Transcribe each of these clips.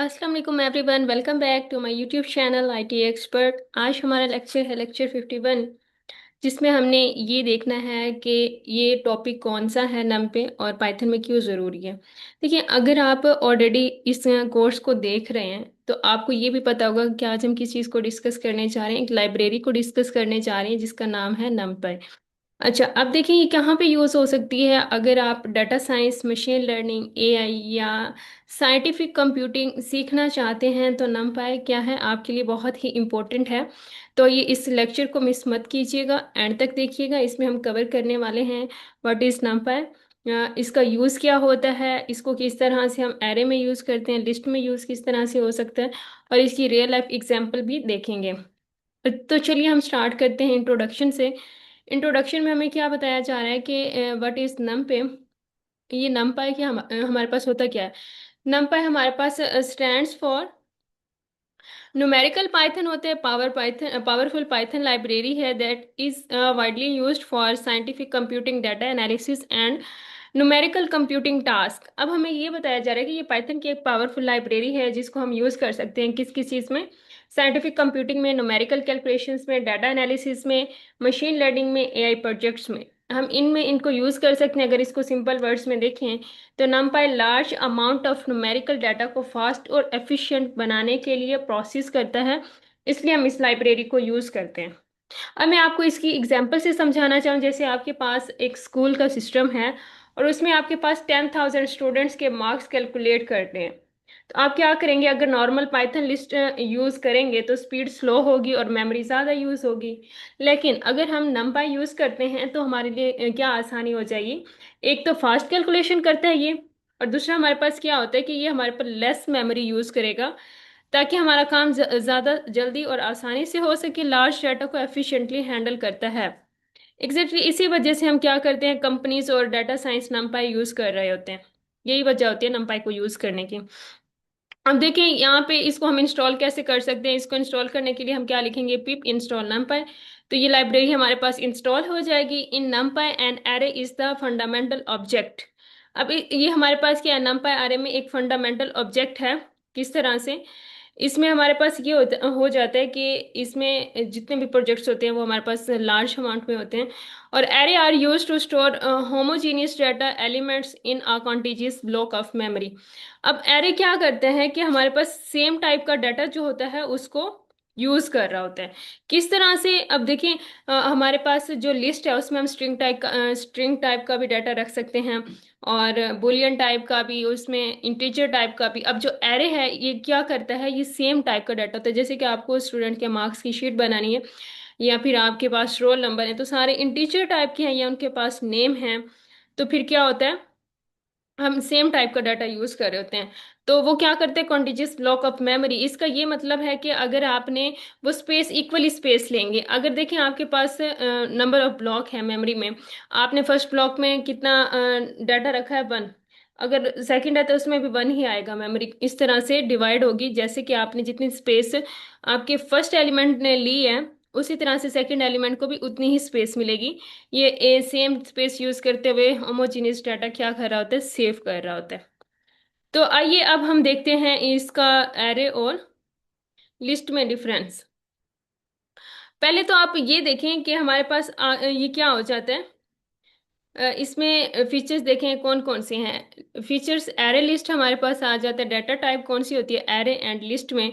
अस्सलाम वालेकुम everyone, welcome back to my YouTube channel IT expert. आज हमारा लेक्चर है लेक्चर 51, जिसमें हमने ये देखना है कि ये टॉपिक कौन सा है नम पे और पाइथन में क्यों ज़रूरी है। देखिए, अगर आप ऑलरेडी इस कोर्स को देख रहे हैं तो आपको ये भी पता होगा कि आज हम किस चीज़ को डिस्कस करने जा रहे हैं। एक लाइब्रेरी को डिस्कस करने जा रहे हैं जिसका नाम है नमपै। अच्छा, अब देखिए ये कहाँ पे यूज़ हो सकती है। अगर आप data science, machine learning, AI या साइंटिफिक कंप्यूटिंग सीखना चाहते हैं तो numpy क्या है, आपके लिए बहुत ही इम्पोर्टेंट है। तो ये इस लेक्चर को मिस मत कीजिएगा, एंड तक देखिएगा। इसमें हम कवर करने वाले हैं व्हाट इज़ numpy, इसका यूज़ क्या होता है, इसको किस तरह से हम एरे में यूज़ करते हैं, लिस्ट में यूज़ किस तरह से हो सकता है, और इसकी रियल लाइफ एग्जाम्पल भी देखेंगे। तो चलिए हम स्टार्ट करते हैं इंट्रोडक्शन से। इंट्रोडक्शन में हमें क्या बताया जा रहा है कि व्हाट इज नमपे। ये नमपाई क्या हमारे पास होता क्या है। नमपाई हमारे पास स्टैंड्स फॉर न्यूमेरिकल पाइथन होते हैं। पावरफुल पाइथन लाइब्रेरी है that is widely used for scientific computing, data analysis and numerical computing task. अब हमें ये बताया जा रहा है कि ये पाइथन की एक पावरफुल लाइब्रेरी है जिसको हम यूज कर सकते हैं किस किस चीज़ में। साइंटिफिक कंप्यूटिंग में, न्यूमेरिकल कैलकुलेशंस में, डाटा एनालिसिस में, मशीन लर्निंग में, एआई प्रोजेक्ट्स में हम इनमें इनको यूज कर सकते हैं। अगर इसको सिंपल वर्ड्स में देखें तो numpy large amount of numerical data को फास्ट और एफिशिएंट बनाने के लिए प्रोसेस करता है, इसलिए हम इस लाइब्रेरी को यूज करते हैं। अब मैं आपको इसकी एग्जांपल से समझाना चाहूँ। जैसे आपके पास एक स्कूल का सिस्टम है और उसमें आपके पास 10,000 स्टूडेंट्स के मार्क्स कैलकुलेट करते हैं। तो आप क्या करेंगे, अगर नॉर्मल पाइथन लिस्ट यूज करेंगे तो स्पीड स्लो होगी और मेमोरी ज़्यादा यूज होगी। लेकिन अगर हम numpy यूज करते हैं तो हमारे लिए क्या आसानी हो जाएगी। एक तो फास्ट कैलकुलेशन करता है ये, और दूसरा हमारे पास क्या होता है कि ये हमारे पर लेस मेमोरी यूज करेगा, ताकि हमारा काम ज़्यादा जल्दी और आसानी से हो सके। लार्ज डाटा को एफिशिएंटली हैंडल करता है। इसी वजह से हम क्या करते हैं, कंपनीज और डाटा साइंस numpy यूज कर रहे होते हैं। यही वजह होती है numpy को यूज करने की। अब देखें यहाँ पे इसको हम इंस्टॉल कैसे कर सकते हैं। इसको इंस्टॉल करने के लिए हम क्या लिखेंगे, पिप इंस्टॉल numpy। तो ये लाइब्रेरी हमारे पास इंस्टॉल हो जाएगी। इन numpy and array is the fundamental object. अब ये हमारे पास क्या है, numpy एरे में एक फंडामेंटल ऑब्जेक्ट है। किस तरह से, इसमें हमारे पास ये हो जाता है कि इसमें जितने भी प्रोजेक्ट्स होते हैं वो हमारे पास लार्ज अमाउंट में होते हैं। और array are used to store homogeneous data elements in a contiguous block of memory. अब एरे क्या करते हैं कि हमारे पास सेम टाइप का डाटा जो होता है उसको यूज कर रहा होता है। किस तरह से, अब देखिए हमारे पास जो लिस्ट है उसमें हम स्ट्रिंग टाइप का भी डाटा रख सकते हैं, और बुलियन टाइप का भी, उसमें इंटीजर टाइप का भी। अब जो एरे है ये क्या करता है, ये सेम टाइप का डाटा होता है। जैसे कि आपको स्टूडेंट के मार्क्स की शीट बनानी है या फिर आपके पास रोल नंबर है तो सारे इंटीजर टाइप के हैं या उनके पास नेम है। तो फिर क्या होता है, हम सेम टाइप का डाटा यूज कर रहे होते हैं। तो वो क्या करते हैं, कॉन्टिजियस ब्लॉक ऑफ मेमोरी। इसका ये मतलब है कि अगर आपने वो स्पेस इक्वली स्पेस लेंगे। अगर देखें आपके पास नंबर ऑफ ब्लॉक है मेमोरी में, आपने फर्स्ट ब्लॉक में कितना डाटा रखा है, 1। अगर सेकंड है तो उसमें भी 1 ही आएगा। मेमोरी इस तरह से डिवाइड होगी, जैसे कि आपने जितनी स्पेस आपके फर्स्ट एलिमेंट ने ली है उसी तरह से सेकंड एलिमेंट को भी उतनी ही स्पेस मिलेगी। ये सेम स्पेस यूज करते हुए होमोजीनियस डाटा क्या कर रहा होता है, सेव कर रहा होता है। तो आइए अब हम देखते हैं इसका एरे और लिस्ट में डिफरेंस। पहले तो आप ये देखें कि हमारे पास ये क्या हो जाता है। इसमें फीचर्स देखें कौन कौन से हैं फीचर्स। एरे लिस्ट हमारे पास आ जाता है। डाटा टाइप कौन सी होती है, एरे एंड लिस्ट में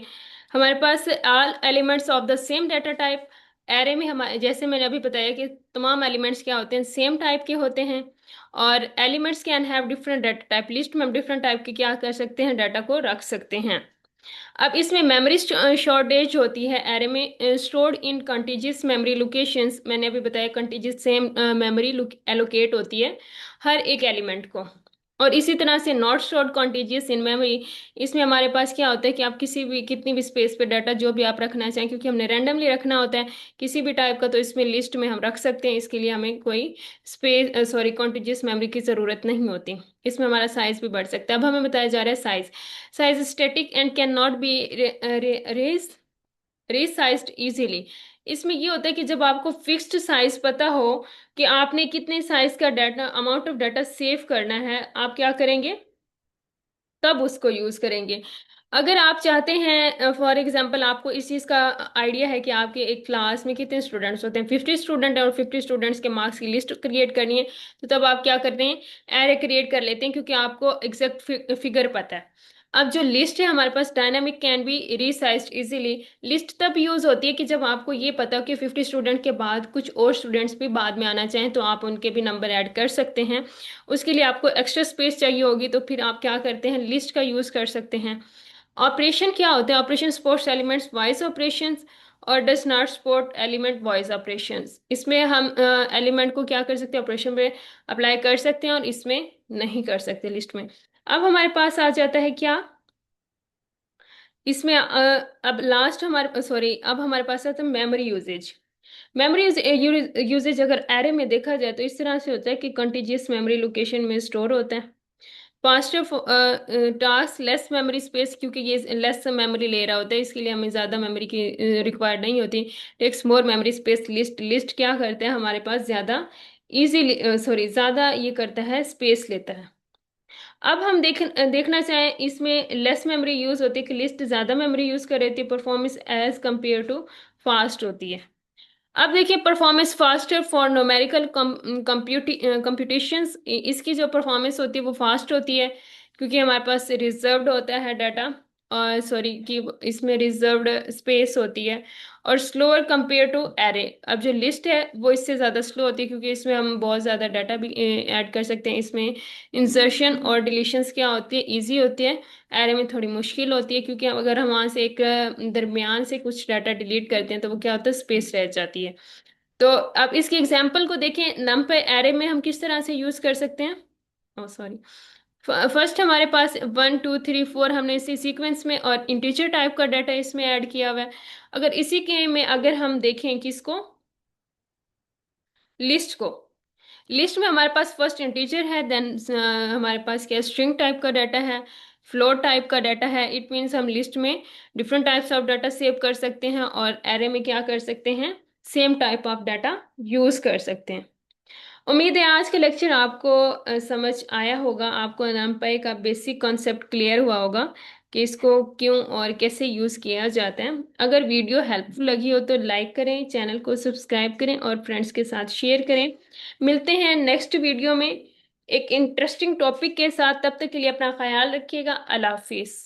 हमारे पास all elements of the same data type. Array में हमारे, जैसे मैंने अभी बताया कि तमाम एलिमेंट्स क्या होते हैं, सेम टाइप के होते हैं। और elements can have different data type. List में हम डिफरेंट टाइप के क्या कर सकते हैं, डाटा को रख सकते हैं। अब इसमें मेमोरी शॉर्टेज होती है एरे में। Stored in contiguous memory locations, मैंने अभी बताया कंटीजियस सेम मेमोरी एलोकेट होती है हर एक एलिमेंट को। और इसी तरह से not stored contiguous in memory, इसमें हमारे पास क्या होता है कि आप किसी भी कितनी भी स्पेस पे डाटा जो भी आप रखना चाहें, क्योंकि हमने रैंडमली रखना होता है किसी भी टाइप का, तो इसमें लिस्ट में हम रख सकते हैं। इसके लिए हमें कोई कॉन्टिजियस मेमोरी की ज़रूरत नहीं होती। इसमें हमारा साइज भी बढ़ सकता है। अब हमें बताया जा रहा है size. Size static and can not be raise resized easily. इसमें ये होता है कि जब आपको फिक्स्ड साइज पता हो कि आपने कितने साइज का data, amount of data save करना है, आप क्या करेंगे, तब उसको यूज करेंगे। अगर आप चाहते हैं, फॉर एग्जांपल आपको इस चीज़ का आइडिया है कि आपके एक क्लास में कितने स्टूडेंट्स होते हैं, 50 स्टूडेंट है और 50 स्टूडेंट्स के मार्क्स की लिस्ट क्रिएट करनी है, तो तब आप क्या करते हैं, एरे क्रिएट कर लेते हैं, क्योंकि आपको एग्जैक्ट फिगर पता है। अब जो लिस्ट है हमारे पास, dynamic can be resized easily. List तब यूज होती है कि जब आपको ये पता हो कि 50 स्टूडेंट के बाद कुछ और स्टूडेंट्स भी बाद में आना चाहें, तो आप उनके भी नंबर ऐड कर सकते हैं। उसके लिए आपको एक्स्ट्रा स्पेस चाहिए होगी, तो फिर आप क्या करते हैं, लिस्ट का यूज कर सकते हैं। ऑपरेशन क्या होते हैं, operation supports elements wise operations और does not support element wise operations. इसमें हम एलिमेंट को क्या कर सकते हैं, ऑपरेशन पे अप्लाई कर सकते हैं, और इसमें नहीं कर सकते लिस्ट में। अब हमारे पास आ जाता है क्या, इसमें अब लास्ट हमारे, सॉरी, अब हमारे पास आता है मेमोरी यूजेज। मेमोरी यूजेज अगर एरे में देखा जाए तो इस तरह से होता है कि कंटिजियस मेमोरी लोकेशन में स्टोर होता है। Faster task less memory space, क्योंकि ये लेस मेमोरी ले रहा होता है, इसके लिए हमें ज़्यादा मेमोरी की रिक्वायर्ड नहीं होती। Takes more memory space. List list क्या करते हैं, हमारे पास ज़्यादा इजीली, सॉरी, ज़्यादा ये करता है, स्पेस लेता है। अब हम देखना चाहें, इसमें लेस मेमोरी यूज होती है कि लिस्ट ज़्यादा मेमोरी यूज कर रही थी, performance as compare to fast होती है। अब देखिए, performance faster for numerical computations. इसकी जो परफॉर्मेंस होती है वो फास्ट होती है, क्योंकि हमारे पास रिजर्व्ड होता है डाटा, और सॉरी कि इसमें रिजर्व्ड स्पेस होती है। और स्लोअर कंपेयर टू एरे। अब जो लिस्ट है वो इससे ज़्यादा स्लो होती है, क्योंकि इसमें हम बहुत ज़्यादा डाटा भी ऐड कर सकते हैं। इसमें इंसर्शन और डिलीशंस क्या होती है, ईजी होती है। एरे में थोड़ी मुश्किल होती है, क्योंकि अगर हम वहाँ से एक दरमियान से कुछ डाटा डिलीट करते हैं तो वो क्या होता है, स्पेस रह जाती है। तो अब इसकी एग्जांपल को देखें, नम पे एरे में हम किस तरह से यूज कर सकते हैं। ओ सॉरी, फर्स्ट हमारे पास 1 2 3 4 हमने इसी सीक्वेंस में और इंटीजर टाइप का डाटा इसमें ऐड किया हुआ है। अगर इसी के में अगर हम देखें किसको, लिस्ट को, लिस्ट में हमारे पास फर्स्ट इंटीजर है, देन हमारे पास क्या, स्ट्रिंग टाइप का डाटा है, फ्लोट टाइप का डाटा है। इट मीन्स हम लिस्ट में different types of data save कर सकते हैं, और एरे में क्या कर सकते हैं, same type of data use कर सकते हैं। उम्मीद है आज का लेक्चर आपको समझ आया होगा, आपको NumPy का बेसिक कॉन्सेप्ट क्लियर हुआ होगा कि इसको क्यों और कैसे यूज किया जाता है। अगर वीडियो हेल्पफुल लगी हो तो लाइक करें, चैनल को सब्सक्राइब करें और फ्रेंड्स के साथ शेयर करें। मिलते हैं नेक्स्ट वीडियो में एक इंटरेस्टिंग टॉपिक के साथ। तब तक के लिए अपना ख्याल रखिएगा। अल्लाह हाफिज।